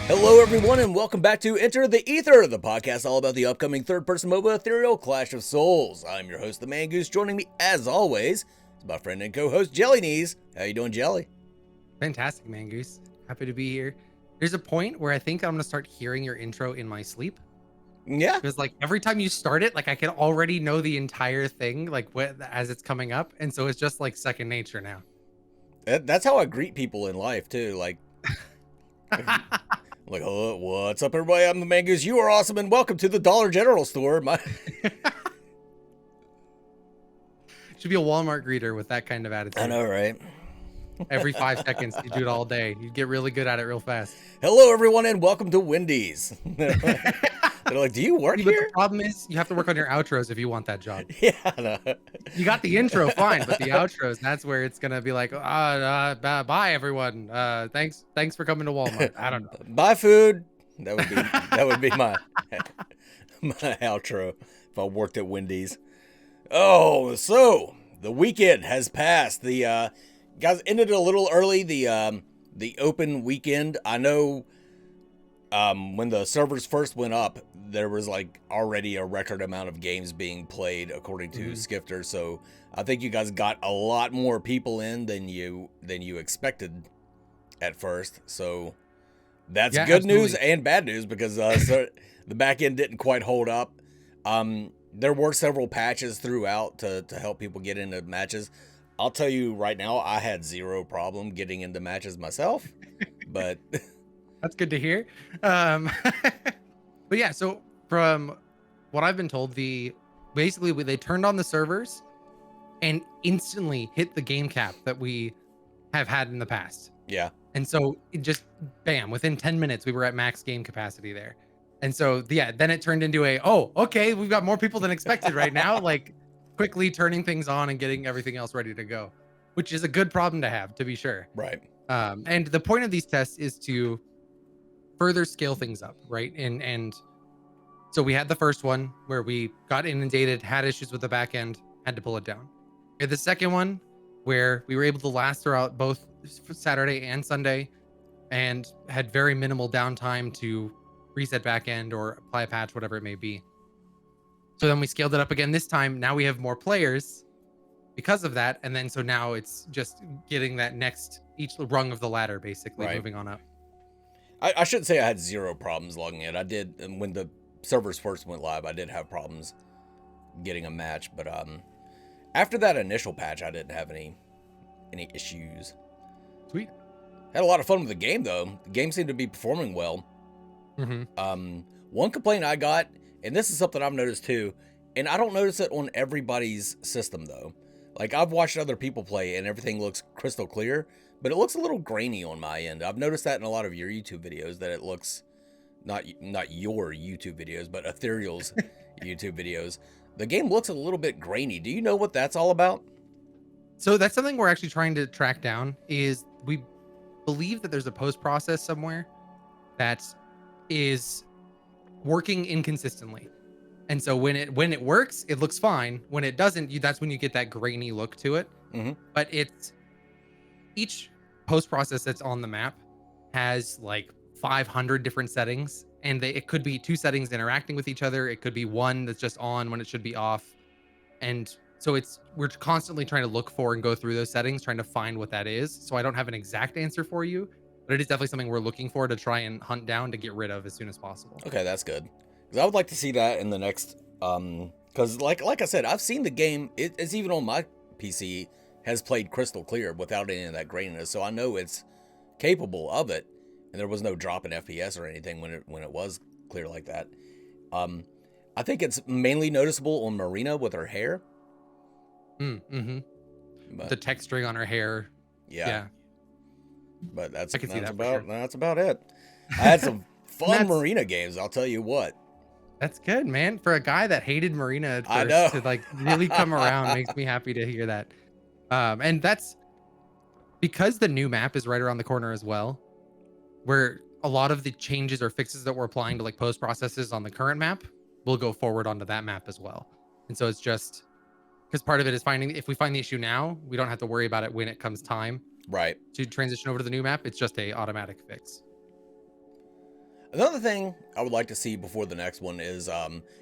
Hello, everyone, and welcome back to Enter the Ether, the podcast all about the upcoming third-person MOBA Ethereal Clash of Souls. I'm your host, the Man Goose. Joining me, as always, is my friend and co-host, JellyKnees. How you doing, Jelly? Fantastic, man, Goose. Happy to be here. There's a point where I think I'm gonna start hearing your intro in my sleep, Yeah, because like every time you start it, like I can already know the entire thing, like as it's coming up, and so it's just like second nature now. that's how I greet people in life too. Like, hello, what's up, everybody? I'm the Man Goose. You are awesome, and welcome to the Dollar General store. Should be a Walmart greeter with that kind of attitude. I know, right? Every 5 seconds, you do it all day. You get really good at it real fast. Hello, everyone, and welcome to Wendy's. They're like, do you work But here? the problem is, you have to work on your outros if you want that job. Yeah, no. You got the intro fine, but the outros, that's where it's gonna be like, bye everyone. Thanks for coming to Walmart. I don't know. Buy food. That would be my outro if I worked at Wendy's. Oh, so the weekend has passed. The guys ended a little early. The open weekend. I know when the servers first went up, there was like already a record amount of games being played according to Skifter. So I think you guys got a lot more people in than you expected at first. So that's good news and bad news because so the back end didn't quite hold up. There were several patches throughout to help people get into matches. I'll tell you right now, I had zero problem getting into matches myself, but that's good to hear. But yeah, so from what I've been told, they turned on the servers and instantly hit the game cap that we have had in the past. yeah. And so it just bam, within 10 minutes, we were at max game capacity there. And so, yeah, then it turned into okay, we've got more people than expected right now. Like quickly turning things on and getting everything else ready to go, which is a good problem to have, to be sure. Right. And the point of these tests is to further scale things up, right? And so we had the first one where we got inundated, had issues with the back end, had to pull it down. We had the second one where we were able to last throughout both Saturday and Sunday and had very minimal downtime to reset back end or apply a patch, whatever it may be. So then we scaled it up again this time. Now we have more players because of that. And then so now it's just getting that each rung of the ladder, basically moving on up. I shouldn't say I had zero problems logging in. I did, and when the servers first went live, I did have problems getting a match. But after that initial patch, I didn't have any issues. Sweet. Had a lot of fun with the game, though. The game seemed to be performing well. One complaint I got, and this is something I've noticed too, and I don't notice it on everybody's system though. Like I've watched other people play and everything looks crystal clear, but it looks a little grainy on my end. I've noticed that in a lot of your YouTube videos that it looks not your YouTube videos, but Ethereal's YouTube videos. The game looks a little bit grainy. Do you know what that's all about? So that's something we're actually trying to track down. Is we believe that there's a post process somewhere that is working inconsistently, and so when it works, it looks fine. When it doesn't, that's when you get that grainy look to it. But it's each post process that's on the map has like 500 different settings, and it could be two settings interacting with each other. It could be one that's just on when it should be off, and so we're constantly trying to look for and go through those settings, trying to find what that is. So I don't have an exact answer for you, but it is definitely something we're looking for to try and hunt down to get rid of as soon as possible. Okay, that's good. Because I would like to see that in the next, because like I said, I've seen the game, it's even on my PC, has played crystal clear without any of that graininess, so I know it's capable of it, and there was no drop in FPS or anything when it was clear like that. I think it's mainly noticeable on Marina with her hair. But the texturing on her hair. Yeah. But that's about it. I had some fun Marina games, I'll tell you what. That's good, man. For a guy that hated Marina at first, to like really come around makes me happy to hear that. And that's because the new map is right around the corner as well, where a lot of the changes or fixes that we're applying to like post processes on the current map will go forward onto that map as well. And so it's just because part of it is if we find the issue now, we don't have to worry about it when it comes time right to transition over to the new map. It's just a automatic fix. Another thing I would like to see before the next one is,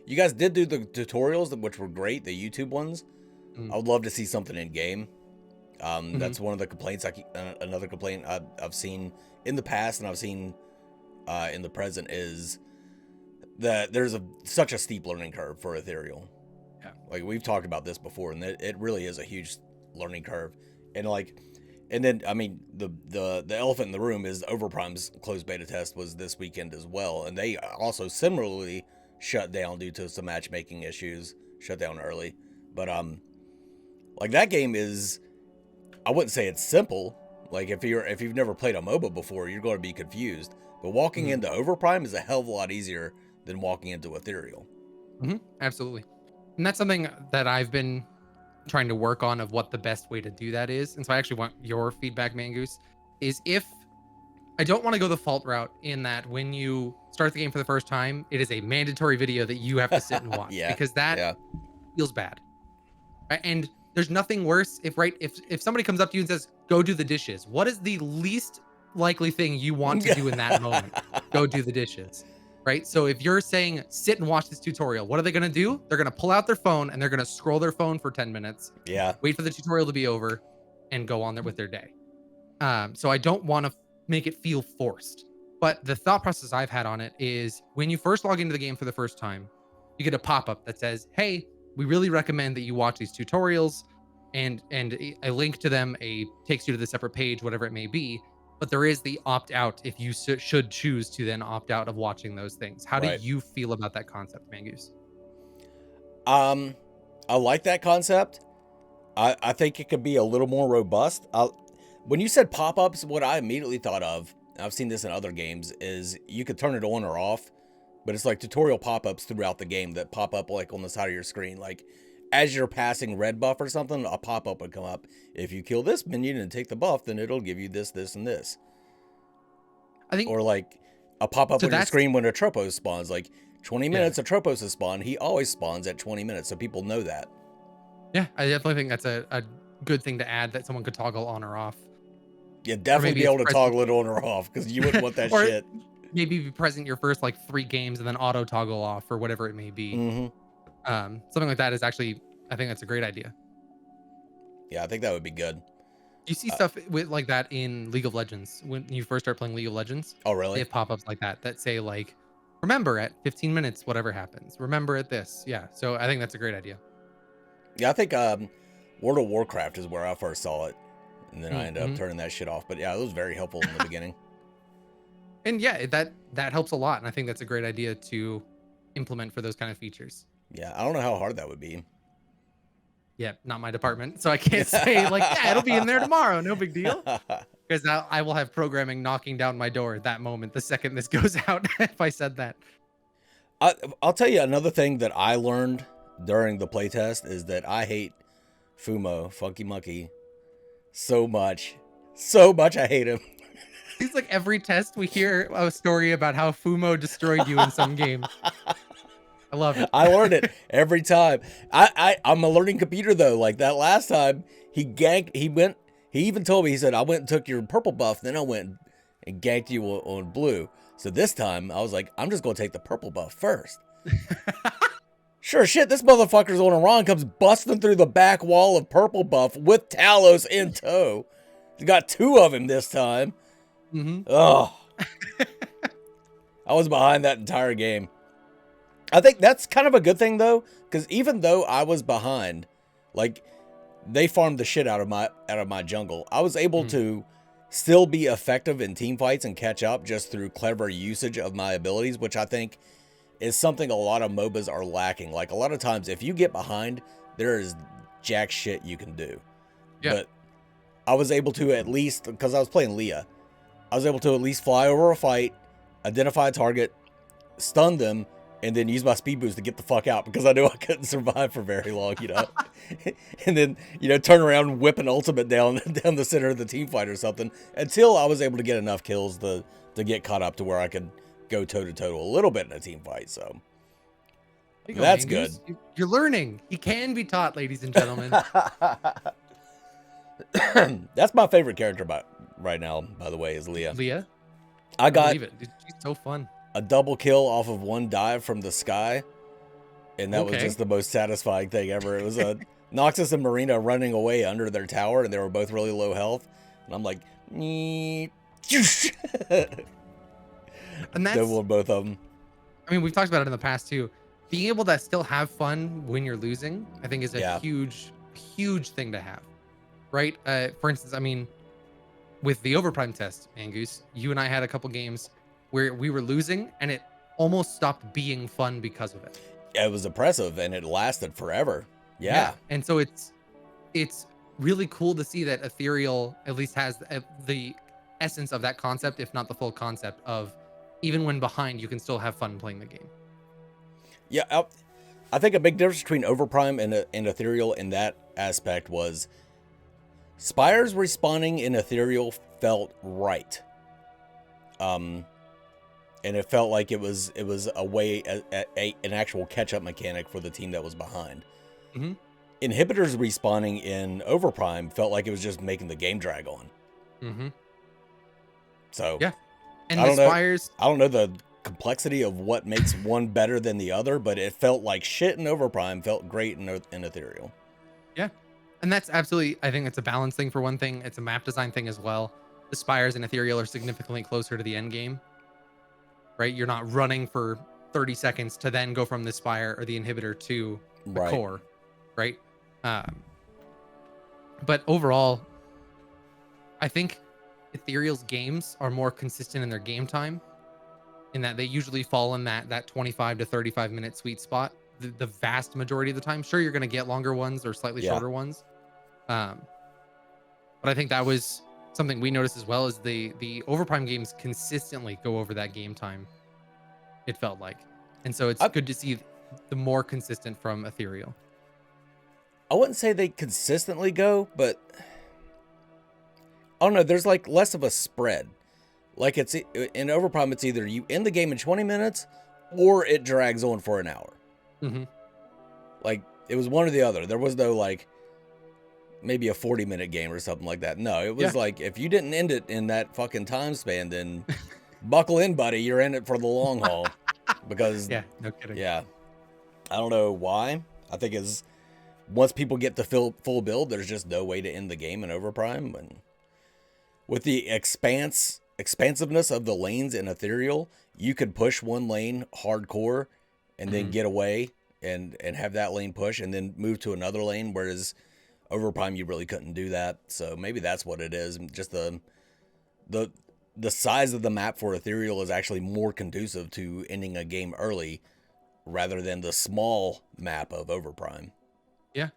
you guys did do the tutorials, which were great, the YouTube ones. I would love to see something in game. That's one of the complaints. Another complaint I've seen in the past, and I've seen in the present, is that there's such a steep learning curve for Ethereal. Yeah. Like, we've talked about this before, and it really is a huge learning curve. And then, I mean, the elephant in the room is Overprime's closed beta test was this weekend as well, and they also similarly shut down due to some matchmaking issues, shut down early. But like, that game is, I wouldn't say it's simple. Like, if you've never played a MOBA before, you're going to be confused. But walking into Overprime is a hell of a lot easier than walking into Ethereal. Absolutely. And that's something that I've been trying to work on, of what the best way to do that is. And so I actually want your feedback, Mangoose, is if I don't want to go the fault route, in that when you start the game for the first time, it is a mandatory video that you have to sit and watch. Because that feels bad. Right? And there's nothing worse if somebody comes up to you and says, go do the dishes. What is the least likely thing you want to do in that moment? Go do the dishes. Right? So if you're saying, sit and watch this tutorial, what are they going to do? They're going to pull out their phone and they're going to scroll their phone for 10 minutes. Yeah. Wait for the tutorial to be over and go on there with their day. So I don't want to make it feel forced. But the thought process I've had on it is, when you first log into the game for the first time, you get a pop-up that says, hey, we really recommend that you watch these tutorials, and a link to them takes you to the separate page, whatever it may be. But there is the opt-out if you should choose to then opt out of watching those things. How do you feel about that concept, Mangoose? I like that concept. I think it could be a little more robust. When you said pop-ups, what I immediately thought of, and I've seen this in other games, is you could turn it on or off, but it's like tutorial pop-ups throughout the game that pop up like on the side of your screen. Like, as you're passing red buff or something, a pop-up would come up. If you kill this minion and take the buff, then it'll give you this, this, and this. I think, or like a pop-up on your screen when a Tropos spawns. Like, 20 minutes of Tropos is spawn. He always spawns at 20 minutes, so people know that. Yeah, I definitely think that's a good thing to add, that someone could toggle on or off. Yeah, definitely be able to toggle it on or off, because you wouldn't want that shit. Maybe be present your first like 3 games and then auto toggle off, or whatever it may be. Something like that is actually, I think that's a great idea. Yeah, I think that would be good. You see stuff with like that in League of Legends when you first start playing League of Legends. Oh, really? They have pop-ups like that say like, remember at 15 minutes, whatever happens. Remember at this. Yeah. So I think that's a great idea. Yeah, I think World of Warcraft is where I first saw it, and then I ended up turning that shit off. But yeah, it was very helpful in the beginning. And yeah, that helps a lot, and I think that's a great idea to implement for those kind of features. Yeah, I don't know how hard that would be. Yeah, not my department, so I can't say like, yeah, it'll be in there tomorrow, no big deal. Because I will have programming knocking down my door at that moment, the second this goes out, if I said that. I'll tell you another thing that I learned during the playtest is that I hate Fumo, Funky Monkey, so much. So much I hate him. It's like every test we hear a story about how Fumo destroyed you in some game. I love it. I learned it every time. I'm a learning computer though. Like that last time, he even told me, he said, I went and took your purple buff, then I went and ganked you on blue. So this time, I was like, I'm just going to take the purple buff first. Sure shit, this motherfucker's on a run, comes busting through the back wall of purple buff with Talos in tow. He got 2 of him this time. Oh. I was behind that entire game. I think that's kind of a good thing though, because even though I was behind, like, they farmed the shit out of my jungle, I was able to still be effective in team fights and catch up just through clever usage of my abilities, which I think is something a lot of MOBAs are lacking. Like, a lot of times if you get behind, there is jack shit you can do. Yeah. But I was able to, at least, because I was playing Leah, I was able to at least fly over a fight, identify a target, stun them, and then use my speed boost to get the fuck out, because I knew I couldn't survive for very long, you know. And then, you know, turn around and whip an ultimate down the center of the team fight or something, until I was able to get enough kills to get caught up to where I could go toe-to-toe a little bit in a team fight. So that's good. You're learning. He can be taught, ladies and gentlemen. That's my favorite character right now, by the way, is Leah. Leah? I believe it. She's so fun. a double kill off of one dive from the sky, and that was just the most satisfying thing ever. It was a Noxus and Marina running away under their tower, and they were both really low health, and I'm like, and that's both of them. I mean, we've talked about it in the past too. Being able to still have fun when you're losing, I think, is a huge thing to have, right? For instance, I mean, with the Overprime test, Angus, you and I had a couple games where we were losing, and it almost stopped being fun because of it. It was oppressive, and it lasted forever. Yeah. And so it's really cool to see that Ethereal at least has the essence of that concept, if not the full concept of, even when behind, you can still have fun playing the game. Yeah, I think a big difference between Overprime and Ethereal in that aspect was Spires respawning in Ethereal felt right. And it felt like it was a way, an actual catch-up mechanic for the team that was behind. Mm-hmm. Inhibitors respawning in Overprime felt like it was just making the game drag on. Mm-hmm. So yeah, and I don't know the complexity of what makes one better than the other, but it felt like shit in Overprime, felt great in Ethereal. Yeah, and that's absolutely, I think it's a balance thing for one thing. It's a map design thing as well. The Spires and Ethereal are significantly closer to the end game, right? You're not running for 30 seconds to then go from the Spire or the Inhibitor to the core, right? But overall, I think Ethereal's games are more consistent in their game time, in that they usually fall in that 25 to 35 minute sweet spot the vast majority of the time. Sure, you're going to get longer ones or slightly shorter ones. But I think that was something we noticed as well, is the Overprime games consistently go over that game time, it felt like. And so it's good to see the more consistent from Ethereal. I wouldn't say they consistently go, but I don't know, there's like less of a spread. Like it's in Overprime, it's either you end the game in 20 minutes or it drags on for an hour. Mm-hmm. Like it was one or the other. There was no like maybe a 40-minute game or something like that. No, it was like if you didn't end it in that fucking time span, then buckle in, buddy. You're in it for the long haul. Because no kidding. Yeah, I don't know why. I think is once people get the full build, there's just no way to end the game in Overprime. And with the expansiveness of the lanes in Ethereal, you could push one lane hardcore and then get away and have that lane push and then move to another lane, whereas Overprime you really couldn't do that. So maybe that's what it is. Just the size of the map for Ethereal is actually more conducive to ending a game early rather than the small map of Overprime. Yeah.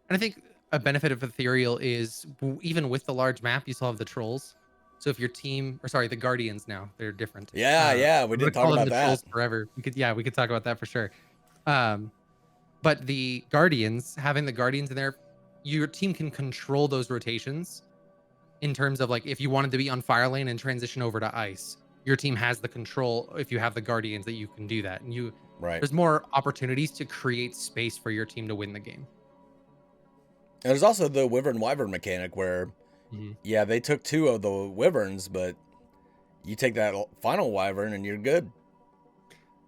And I think a benefit of Ethereal is even with the large map, you still have the trolls. So if your team, or sorry, the Guardians now, they're different. Yeah, we didn't talk about that. Trolls forever. We could talk about that for sure. But the Guardians, having the Guardians in there, your team can control those rotations in terms of like if you wanted to be on fire lane and transition over to ice, your team has the control if you have the Guardians that you can do that. And there's more opportunities to create space for your team to win the game. And there's also the Wyvern mechanic where they took 2 of the Wyverns, but you take that final Wyvern and you're good.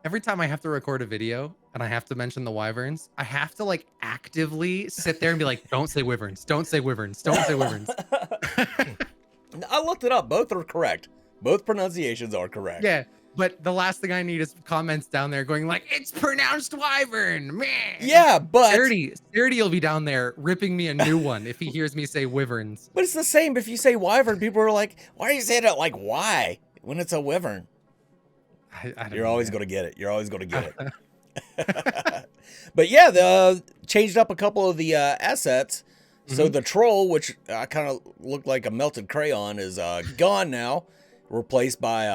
Every time I have to record a video and I have to mention the Wyverns, I have to like actively sit there and be like, don't say Wyverns, don't say Wyverns, don't say Wyverns. I looked it up. Both are correct. Both pronunciations are correct. Yeah, but the last thing I need is comments down there going like, it's pronounced Wyvern, man. Yeah, but Sturdy will be down there ripping me a new one if he hears me say Wyverns. But it's the same. If you say Wyvern, people are like, why are you saying it like why when it's a Wyvern? You're always going to get it. You're always going to get it. But yeah, they changed up a couple of the assets. So the troll, which kind of looked like a melted crayon, is gone now, replaced by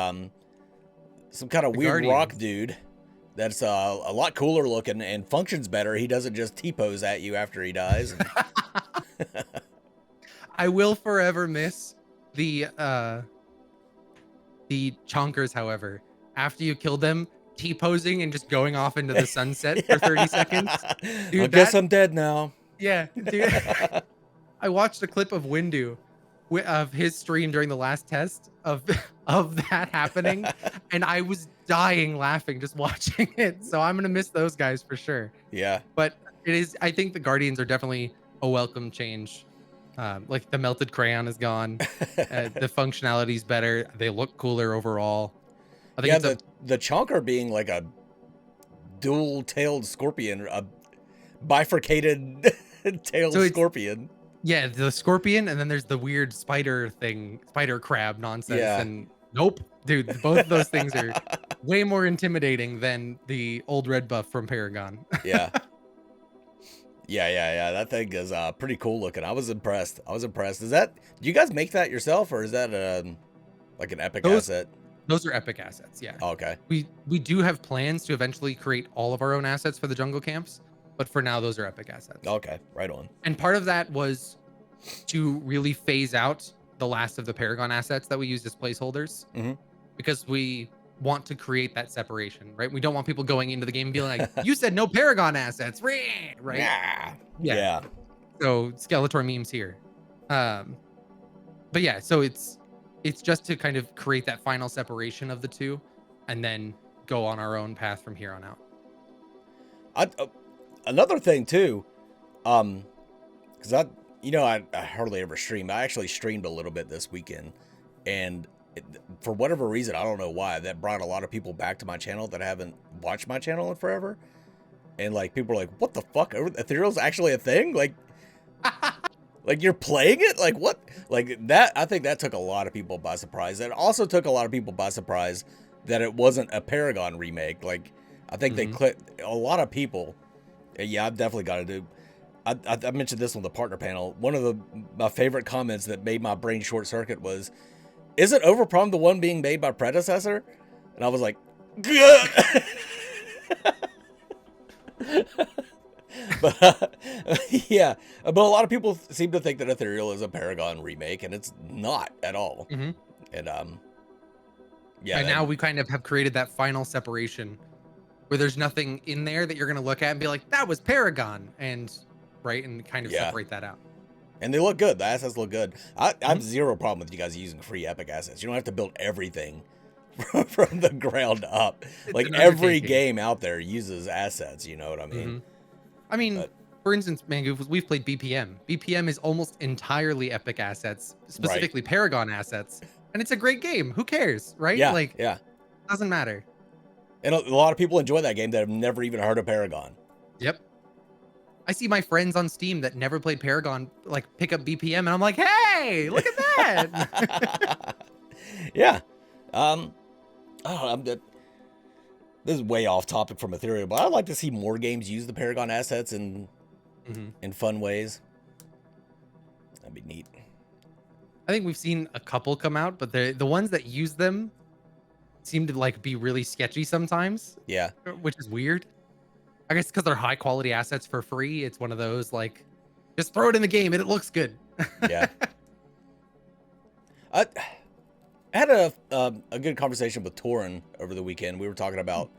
some kind of weird rock dude that's a lot cooler looking and functions better. He doesn't just T-pose at you after he dies. I will forever miss the chonkers, however. After you kill them, T-posing and just going off into the sunset for 30 seconds. Dude, I guess I'm dead now. Yeah, dude. I watched a clip of Windu of his stream during the last test of that happening, and I was dying laughing just watching it. So I'm gonna miss those guys for sure. Yeah. But it is. I think the Guardians are definitely a welcome change. Like the melted crayon is gone. The functionality's better. They look cooler overall. I think Yeah, it's a the chonker being like a dual-tailed scorpion, a bifurcated tailed so it's scorpion. yeah, the scorpion, and then there's the weird spider thing, spider crab nonsense. Yeah. And nope, dude, both of those things are way more intimidating than the old red buff from Paragon. Yeah. Yeah. That thing is pretty cool looking. I was impressed. Is that, do you guys make that yourself, or is that like an epic asset? Those are epic assets, yeah. Oh, okay. We do have plans to eventually create all of our own assets for the jungle camps, but for now those are epic assets. Okay, right on. And part of that was to really phase out the last of the Paragon assets that we used as placeholders, because we want to create that separation, right? We don't want people going into the game and being like, "You said no Paragon assets," right? Yeah. So Skeletor memes here, but yeah. So it's just to kind of create that final separation of the two, and then go on our own path from here on out. Another thing too, because I hardly ever stream. I actually streamed a little bit this weekend, and for whatever reason, I don't know why, that brought a lot of people back to my channel that haven't watched my channel in forever. And like, people are like, "What the fuck? Ethereal's actually a thing? Like, like you're playing it? Like what? Like that?" I think that took a lot of people by surprise. It also took a lot of people by surprise that it wasn't a Paragon remake. Like, I think they clicked a lot of people. Yeah, I've definitely got to do. I mentioned this on the partner panel. One of my favorite comments that made my brain short circuit was, "Isn't Overprom the one being made by predecessor?" And I was like, but yeah, but a lot of people seem to think that Ethereal is a Paragon remake, and it's not at all. And yeah. And now we kind of have created that final separation where there's nothing in there that you're going to look at and be like, "That was Paragon," and kind of separate that out. And they look good. The assets look good. I have zero problem with you guys using free epic assets. You don't have to build everything from the ground up. It's like an every undertaking. game out there uses assets. You know what I mean? I mean, for instance, Mango, we've played BPM. BPM is almost entirely epic assets, specifically Paragon assets. And it's a great game. Who cares, right? Yeah, like, yeah. Doesn't matter. And a lot of people enjoy that game that have never even heard of Paragon. Yep. I see my friends on Steam that never played Paragon like pick up BPM, and I'm like, "Hey, look at that!" Yeah. This is way off topic from Ethereal, but I'd like to see more games use the Paragon assets in fun ways. That'd be neat. I think we've seen a couple come out, but the ones that use them seem to like be really sketchy sometimes. Yeah. Which is weird. I guess because they're high quality assets for free. It's one of those like, just throw it in the game and it looks good. Yeah. I had a good conversation with Torin over the weekend. We were talking about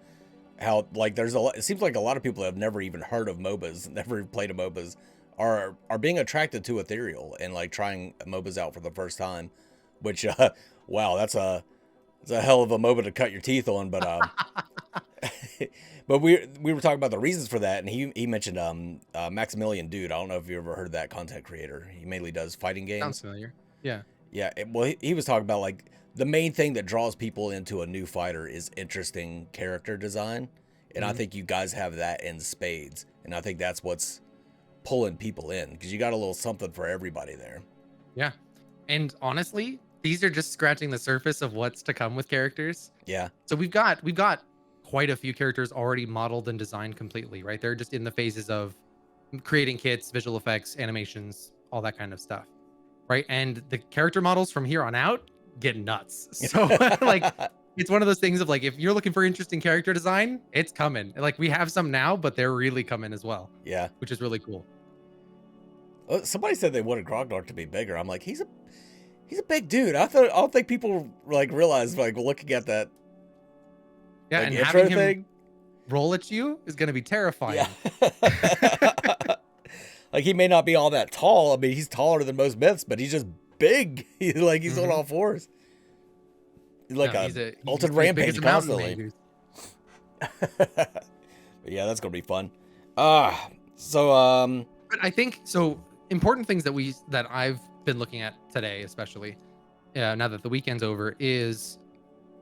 how like there's it seems like a lot of people that have never even heard of MOBAs, never played a MOBAs, are being attracted to Ethereal and like trying MOBAs out for the first time. Which wow, that's a hell of a MOBA to cut your teeth on, but but we were talking about the reasons for that, and he mentioned Maximilian Dude. I don't know if you ever heard of that content creator. He mainly does fighting games. Sounds familiar. Yeah. Yeah. Well, he was talking about like the main thing that draws people into a new fighter is interesting character design, and I think you guys have that in spades, and I think that's what's pulling people in, because you got a little something for everybody there. Yeah. And honestly, these are just scratching the surface of what's to come with characters. Yeah. So we've got quite a few characters already modeled and designed completely, right? They're just in the phases of creating kits, visual effects, animations, all that kind of stuff, right? And the character models from here on out get nuts. So like, it's one of those things of like, if you're looking for interesting character design, it's coming. Like, we have some now, but they're really coming as well. Yeah. Which is really cool. Somebody said they wanted Grognark to be bigger. I'm like, he's a big dude. I don't think people like realize like looking at that. Yeah, like, and having him thing. Roll at you is going to be terrifying. Yeah. Like, he may not be all that tall. I mean, he's taller than most myths, but he's just big. He's on all fours. like No, a he's ultimate as big rampage as a mountain, constantly. maybe. But yeah, that's gonna be fun. So But I think so. Important things that I've been looking at today, especially now that the weekend's over, is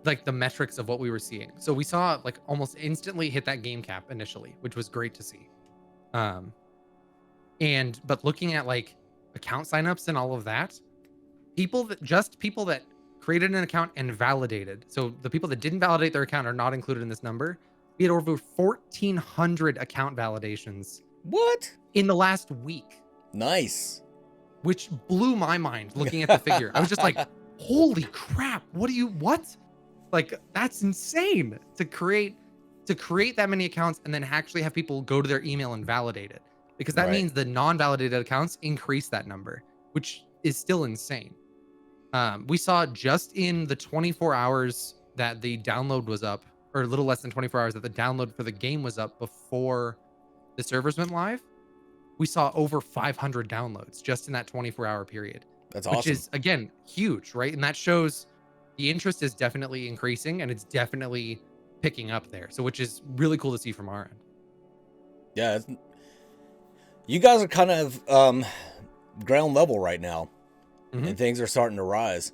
like the metrics of what we were seeing. So we saw like almost instantly hit that game cap initially, which was great to see. Um, but looking at like account signups and all of that, people that created an account and validated. So the people that didn't validate their account are not included in this number. We had over 1,400 account validations what? in the last week, Nice. which blew my mind looking at the figure. I was just like, holy crap, what? Like, that's insane to create that many accounts and then actually have people go to their email and validate it. Because that Right. means the non-validated accounts increase that number, which is still insane. We saw just in the 24 hours that the download was up, or a little less than 24 hours that the download for the game was up before the servers went live, we saw over 500 downloads just in that 24-hour period. That's Which awesome. is, again, huge, right? And that shows the interest is definitely increasing and it's definitely picking up there. So, which is really cool to see from our end. Yeah, you guys are kind of ground level right now, and things are starting to rise.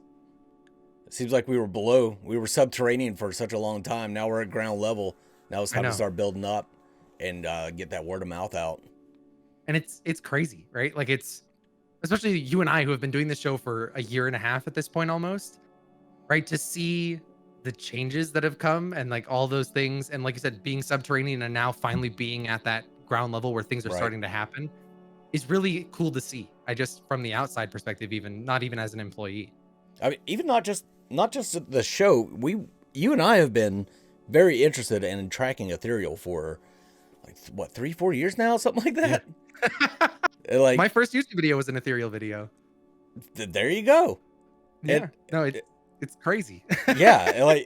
It seems like we were subterranean for such a long time. Now we're at ground level. Now it's time to start building up and get that word of mouth out. And it's crazy, right? Like, it's especially you and I who have been doing this show for a year and a half at this point almost, right? To see the changes that have come and like all those things, and like you said, being subterranean and now finally being at that ground level where things are starting to happen is really cool to see. I just, from the outside perspective, even not even as an employee. I mean, even not just the show. You and I have been very interested in tracking Ethereal for like what 3-4 years now, something like that. Yeah. Like my first YouTube video was an Ethereal video. There you go. Yeah, it's crazy. Yeah,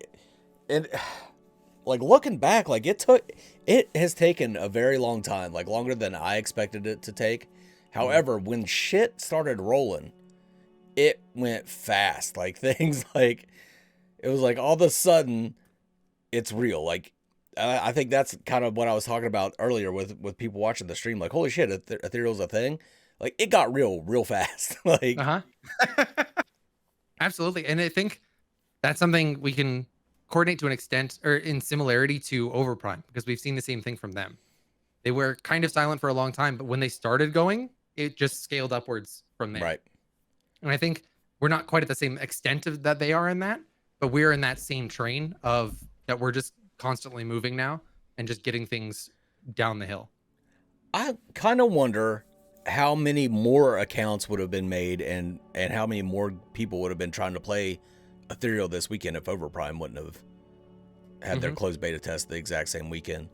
and looking back, like it has taken a very long time, like longer than I expected it to take. However, when shit started rolling, it went fast. Like things like it was like all of a sudden it's real. Like I think that's kind of what I was talking about earlier with people watching the stream. Like, holy shit, Ethereal's a thing. Like it got real fast. Like Absolutely. And I think that's something we can coordinate to an extent, or in similarity to Overprime, because we've seen the same thing from them. They were kind of silent for a long time, but when they started going, it just scaled upwards from there. Right. And I think we're not quite at the same extent of that they are in that, but we're in that same train of that we're just constantly moving now and just getting things down the hill. I kind of wonder how many more accounts would have been made and how many more people would have been trying to play Ethereal this weekend if Overprime wouldn't have had their closed beta test the exact same weekend.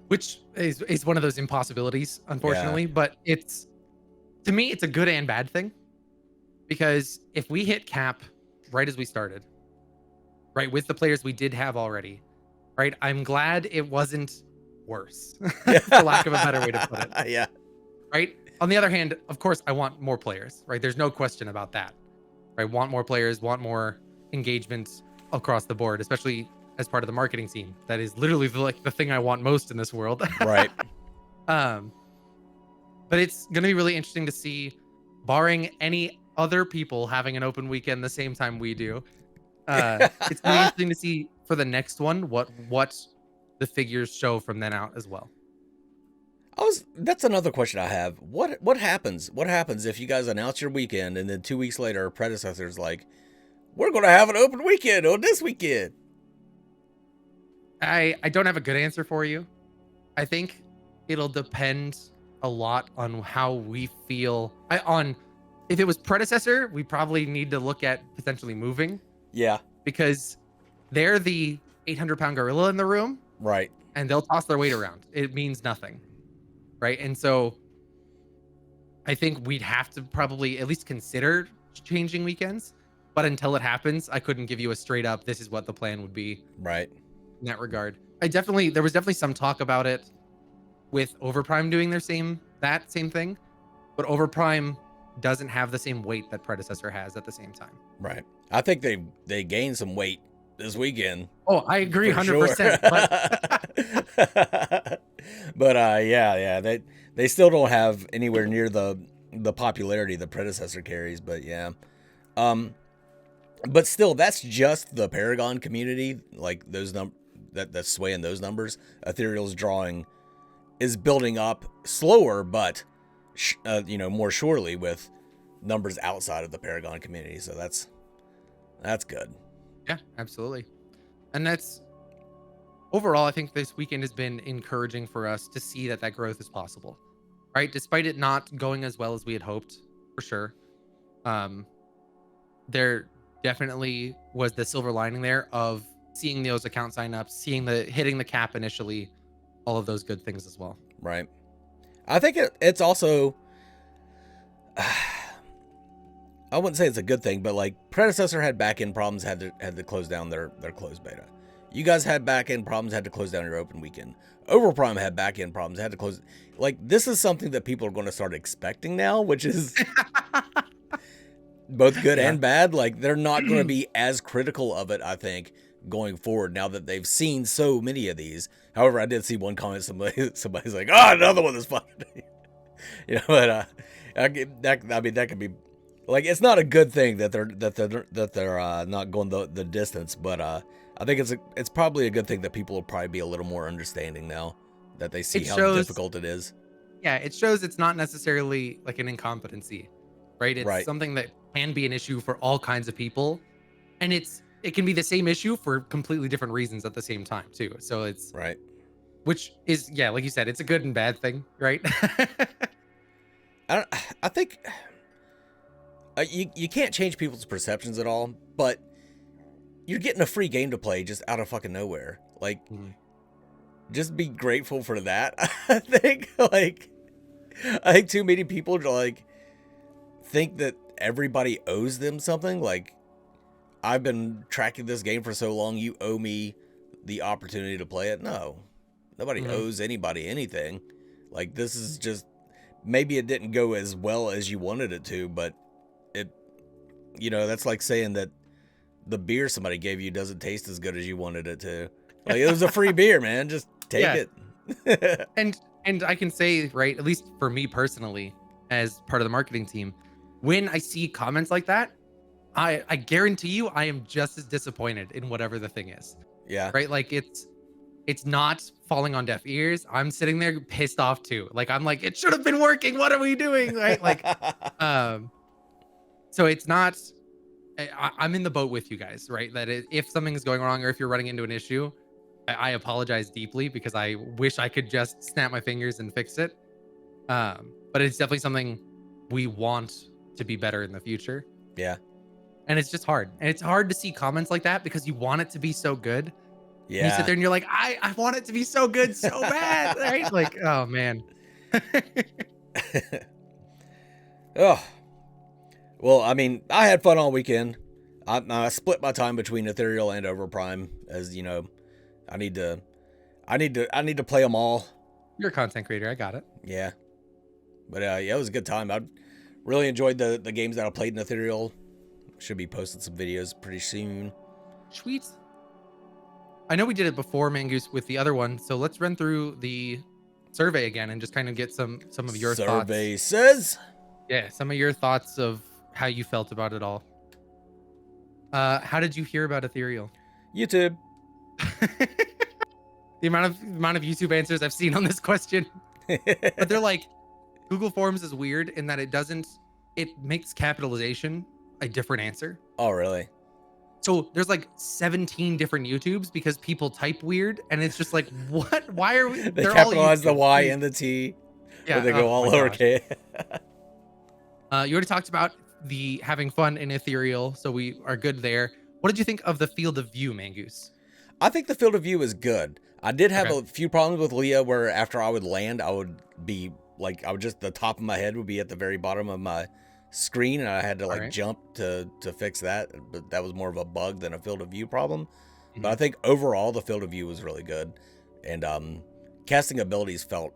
Which is one of those impossibilities, unfortunately. Yeah. But to me, it's a good and bad thing. Because if we hit cap right as we started, right, with the players we did have already, right, I'm glad it wasn't worse, for lack of a better way to put it. Yeah. Right? On the other hand, of course, I want more players, right? There's no question about that. Right? Want more players, want more engagement across the board, especially as part of the marketing team. That is literally the thing I want most in this world. Right. But it's going to be really interesting to see, barring any other people having an open weekend the same time we do. It's going to be interesting to see for the next one what the figures show from then out as well. That's another question I have. What happens? What happens if you guys announce your weekend and then 2 weeks later, predecessor's like, we're going to have an open weekend on this weekend? I don't have a good answer for you. I think it'll depend a lot on how we feel. If it was predecessor, we probably need to look at potentially moving. Yeah. Because they're the 800-pound gorilla in the room. Right. And they'll toss their weight around. It means nothing. Right. And so I think we'd have to probably at least consider changing weekends. But until it happens, I couldn't give you a straight up, this is what the plan would be. Right. In that regard. There was definitely some talk about it with Overprime doing that same thing. But Overprime doesn't have the same weight that predecessor has at the same time. Right. I think they gained some weight this weekend. Oh, I agree, For 100%. But yeah, they still don't have anywhere near the popularity the predecessor carries. But yeah, but still, that's just the Paragon community. Like those that's swaying those numbers. Ethereal's drawing is building up slower, but more surely with numbers outside of the Paragon community. So that's good. Yeah, absolutely. And that's overall, I think this weekend has been encouraging for us to see that growth is possible, right? Despite it not going as well as we had hoped, for sure. There definitely was the silver lining there of seeing those account signups, seeing hitting the cap initially, all of those good things as well. Right. I think it's also, I wouldn't say it's a good thing, but like predecessor had back-end problems, had to close down their closed beta. You guys had back-end problems, had to close down your open weekend. Overprime had back-end problems, had to close. Like, this is something that people are going to start expecting now, which is both good and bad. Like, they're not going to be as critical of it, I think, going forward now that they've seen so many of these. However, I did see one comment, somebody's like, another one is fucking. But that could be, like, it's not a good thing that they're not going the distance, but I think it's probably a good thing that people will probably be a little more understanding now that they see how difficult it is. Yeah, it shows it's not necessarily like an incompetency, right? It's something that can be an issue for all kinds of people, and it can be the same issue for completely different reasons at the same time too. So it's right, which is, yeah, like you said, it's a good and bad thing, right? I think you can't change people's perceptions at all, but you're getting a free game to play just out of fucking nowhere. Like, just be grateful for that. I think too many people like think that everybody owes them something. Like, I've been tracking this game for so long, you owe me the opportunity to play it. No, nobody owes anybody anything. Like, this is just, maybe it didn't go as well as you wanted it to, but that's like saying that the beer somebody gave you doesn't taste as good as you wanted it to. Like, it was a free beer, man. Just take it. And I can say, right, at least for me personally, as part of the marketing team, when I see comments like that, I guarantee you I am just as disappointed in whatever the thing is. Yeah. Right? Like, it's not falling on deaf ears. I'm sitting there pissed off too. Like, I'm like, it should have been working. What are we doing? Right? Like, so it's not, I'm in the boat with you guys, right? That if something is going wrong or if you're running into an issue, I apologize deeply because I wish I could just snap my fingers and fix it. But it's definitely something we want to be better in the future. Yeah. And it's just hard. And it's hard to see comments like that because you want it to be so good. Yeah. And you sit there and you're like, I want it to be so good so bad. Right? Like, oh man. Oh. Well, I mean, I had fun all weekend. I split my time between Ethereal and Overprime, as you know. I need to play them all. You're a content creator. I got it. Yeah. But yeah, it was a good time. I really enjoyed the games that I played in Ethereal. Should be posting some videos pretty soon. Sweet. I know we did it before, Mangoose, with the other one. So let's run through the survey again and just kind of get some of your thoughts. Survey says. Yeah, some of your thoughts of how you felt about it all. How did you hear about Ethereal? YouTube. The amount of YouTube answers I've seen on this question. But they're like, Google Forms is weird in that it makes capitalization a different answer. Oh, really? So there's like 17 different YouTubes because people type weird, and it's just like, what? Why are we? They capitalize the Y and the T. Yeah, or they go all lowercase. You already talked about the having fun in Ethereal, so we are good there. What did you think of the field of view, Mangoose? I think the field of view is good. I did have a few problems with Leah where after I would land, I would be like, the top of my head would be at the very bottom of my screen, and I had to jump to fix that. But that was more of a bug than a field of view problem. But I think overall the field of view was really good, and casting abilities felt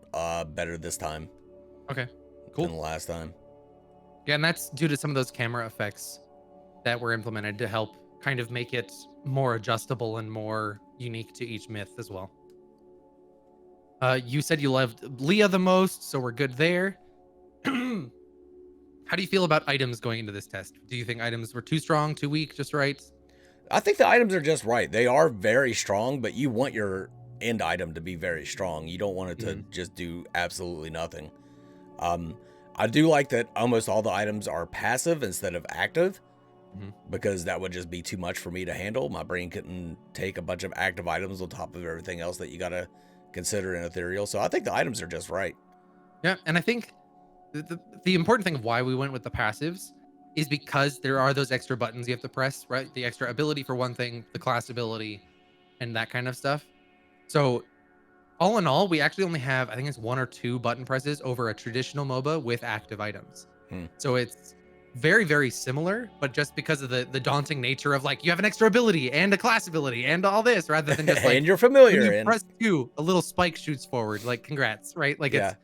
better this time. Okay, cool. Than the last time. Yeah, and that's due to some of those camera effects that were implemented to help kind of make it more adjustable and more unique to each myth as well. You said you loved Leah the most, so we're good there. How do you feel about items going into this test? Do you think items were too strong, too weak, just right? I think the items are just right. They are very strong, but you want your end item to be very strong. You don't want it to just do absolutely nothing. I do like that almost all the items are passive instead of active, because that would just be too much for me to handle. My brain couldn't take a bunch of active items on top of everything else that you got to consider in Ethereal. So I think the items are just right. Yeah, and I think the important thing of why we went with the passives is because there are those extra buttons you have to press, right? The extra ability for one thing, the class ability, and that kind of stuff. So all in all, we actually only have, I think it's 1 or 2 button presses over a traditional MOBA with active items. So it's very, very similar, but just because of the daunting nature of like, you have an extra ability and a class ability and all this, rather than just like, and you're familiar. when you And press 2, a little spike shoots forward. Like, congrats, right? Like yeah,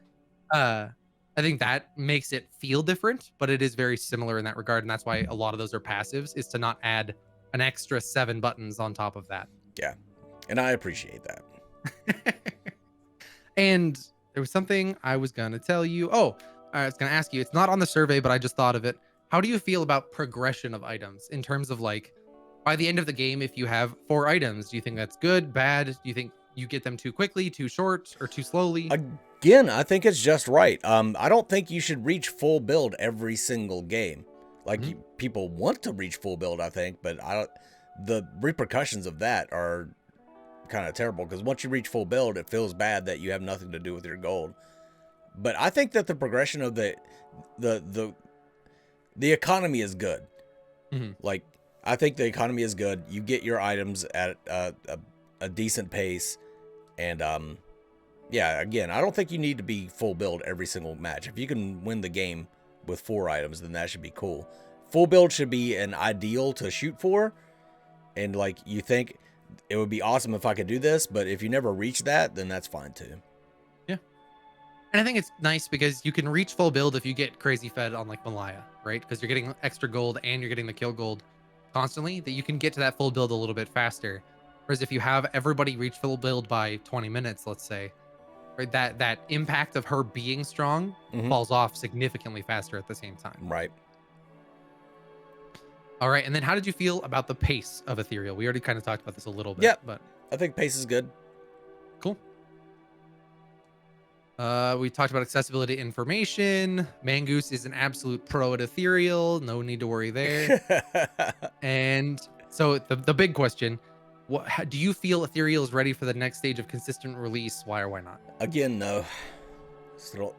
it's, I think that makes it feel different, but it is very similar in that regard. And that's why a lot of those are passives, is to not add an extra 7 buttons on top of that. yeah. And I appreciate that. And there was something I was going to tell you. Oh, I was going to ask you. It's not on the survey, but I just thought of it. How do you feel about progression of items in terms of like, by the end of the game, if you have 4 items, do you think that's good, bad? Do you think you get them too quickly, too short, or too slowly? Again, I think it's just right. I don't think you should reach full build every single game. Like people want to reach full build, I think, but the repercussions of that are kind of terrible, because once you reach full build, it feels bad that you have nothing to do with your gold. But I think that the progression of the economy is good. Like, I think the economy is good. You get your items at a decent pace, and yeah, again, I don't think you need to be full build every single match. If you can win the game with 4 items, then that should be cool. Full build should be an ideal to shoot for, and like, you think it would be awesome if I could do this, but if you never reach that, then that's fine too. Yeah. And I think it's nice because you can reach full build if you get crazy fed on like Malaya, right? Because you're getting extra gold and you're getting the kill gold constantly, that you can get to that full build a little bit faster. Whereas if you have everybody reach full build by 20 minutes, let's say, right, that impact of her being strong falls off significantly faster at the same time. Right. All right. And then how did you feel about the pace of Ethereal? We already kind of talked about this a little bit. Yeah, but I think pace is good. cool. We talked about accessibility information. Mangoose is an absolute pro at Ethereal. No need to worry there. And so the big question, do you feel Ethereal is ready for the next stage of consistent release? Why or why not? Again, no.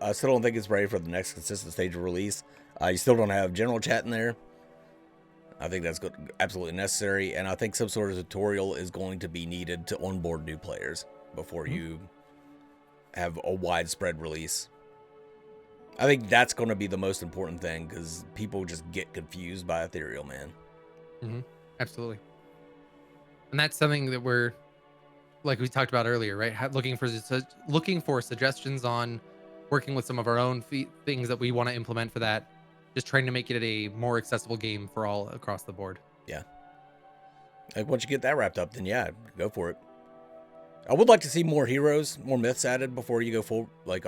I still don't think it's ready for the next consistent stage of release. You still don't have general chat in there. I think that's absolutely necessary, and I think some sort of tutorial is going to be needed to onboard new players before you have a widespread release. I think that's going to be the most important thing, because people just get confused by Ethereal, man. Absolutely. And that's something that we're, like we talked about earlier, right? Looking for suggestions on working with some of our own things that we want to implement for that. Just trying to make it a more accessible game for all across the board. Yeah. Like, once you get that wrapped up, then yeah, go for it. I would like to see more heroes, more myths added before you go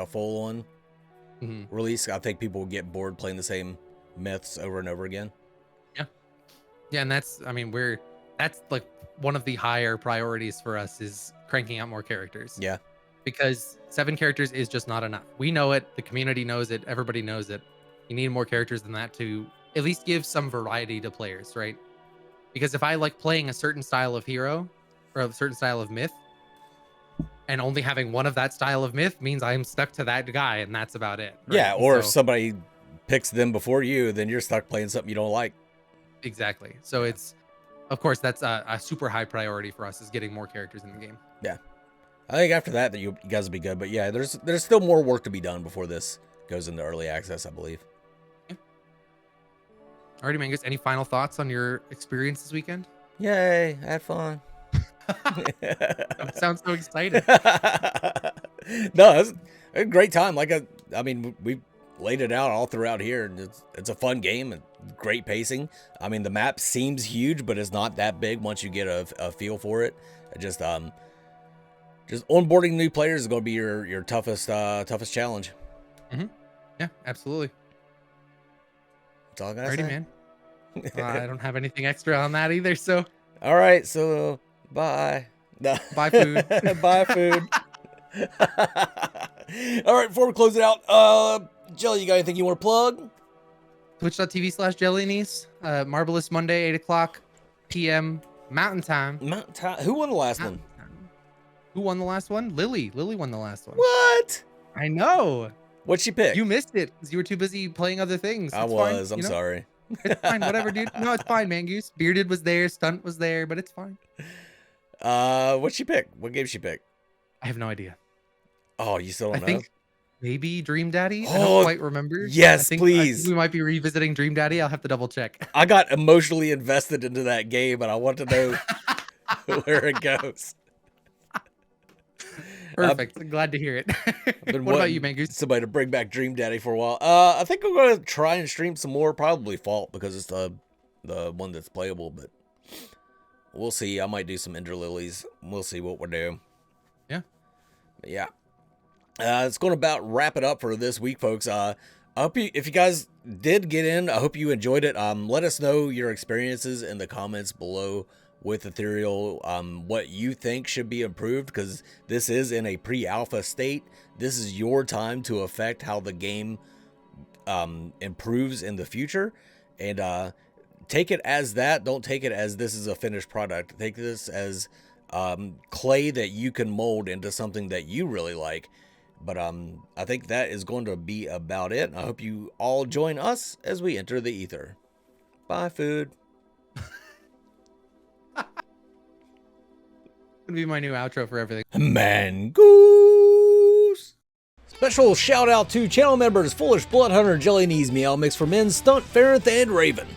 full on release. I think people will get bored playing the same myths over and over again. Yeah, and that's like one of the higher priorities for us, is cranking out more characters. Yeah. Because 7 characters is just not enough. We know it, the community knows it, everybody knows it. You need more characters than that to at least give some variety to players, right? Because if I like playing a certain style of hero or a certain style of myth, and only having one of that style of myth means I'm stuck to that guy, and that's about it. Right? Yeah, or if somebody picks them before you, then you're stuck playing something you don't like. Exactly. So it's, of course, that's a super high priority for us, is getting more characters in the game. Yeah. I think after that you guys will be good. But yeah, there's still more work to be done before this goes into early access, I believe. Alrighty, Mangus, any final thoughts on your experience this weekend? Yay, I had fun. Sounds so excited. No, it was a great time. Like, I mean, we laid it out all throughout here. And it's a fun game and great pacing. I mean, the map seems huge, but it's not that big once you get a feel for it. Just onboarding new players is going to be your toughest challenge. Yeah, absolutely. That's all I gotta Alrighty, say. man. I don't have anything extra on that either. So, all right. So, bye. bye, food. Bye, food. All right. Before we close it out, Jelly, you got anything you want to plug? Twitch.tv/JellyKnees. Marvelous Monday, 8:00 p.m. Mountain Time. Mountain Time. Who won the last one? Who won the last one? Lily. Lily won the last one. What? I know. What'd she pick? You missed it because you were too busy playing other things. I was. I'm sorry. It's fine. Whatever, dude. No, it's fine, Mangoose. Bearded was there. Stunt was there, but it's fine. What'd she pick? What game she pick? I have no idea. Oh, you still don't know? I think maybe Dream Daddy. I Oh, don't quite remember. yes, I please. think we might be revisiting Dream Daddy. I'll have to double check. I got emotionally invested into that game, and I want to know where it goes. Perfect. Glad to hear it. What about you, Mangoose? Somebody to bring back Dream Daddy for a while. I think I'm going to try and stream some more. Probably Fault because it's the one that's playable, but we'll see. I might do some Ender Lilies. We'll see what we're doing. Yeah. But yeah. It's going to about wrap it up for this week, folks. I hope if you guys did get in, I hope you enjoyed it. Let us know your experiences in the comments below with Ethereal, what you think should be improved, because this is in a pre-alpha state. This is your time to affect how the game improves in the future, and take it as that. Don't take it as this is a finished product. Take this as clay that you can mold into something that you really like. But I think that is going to be about it. I hope you all join us as we enter the ether. Bye, food. Gonna be my new outro for everything. Mangoose. Special shout out to channel members Foolish Bloodhunter, JellyKnees, Meow Mix for Men, Stunt, Ferrith, and Raven.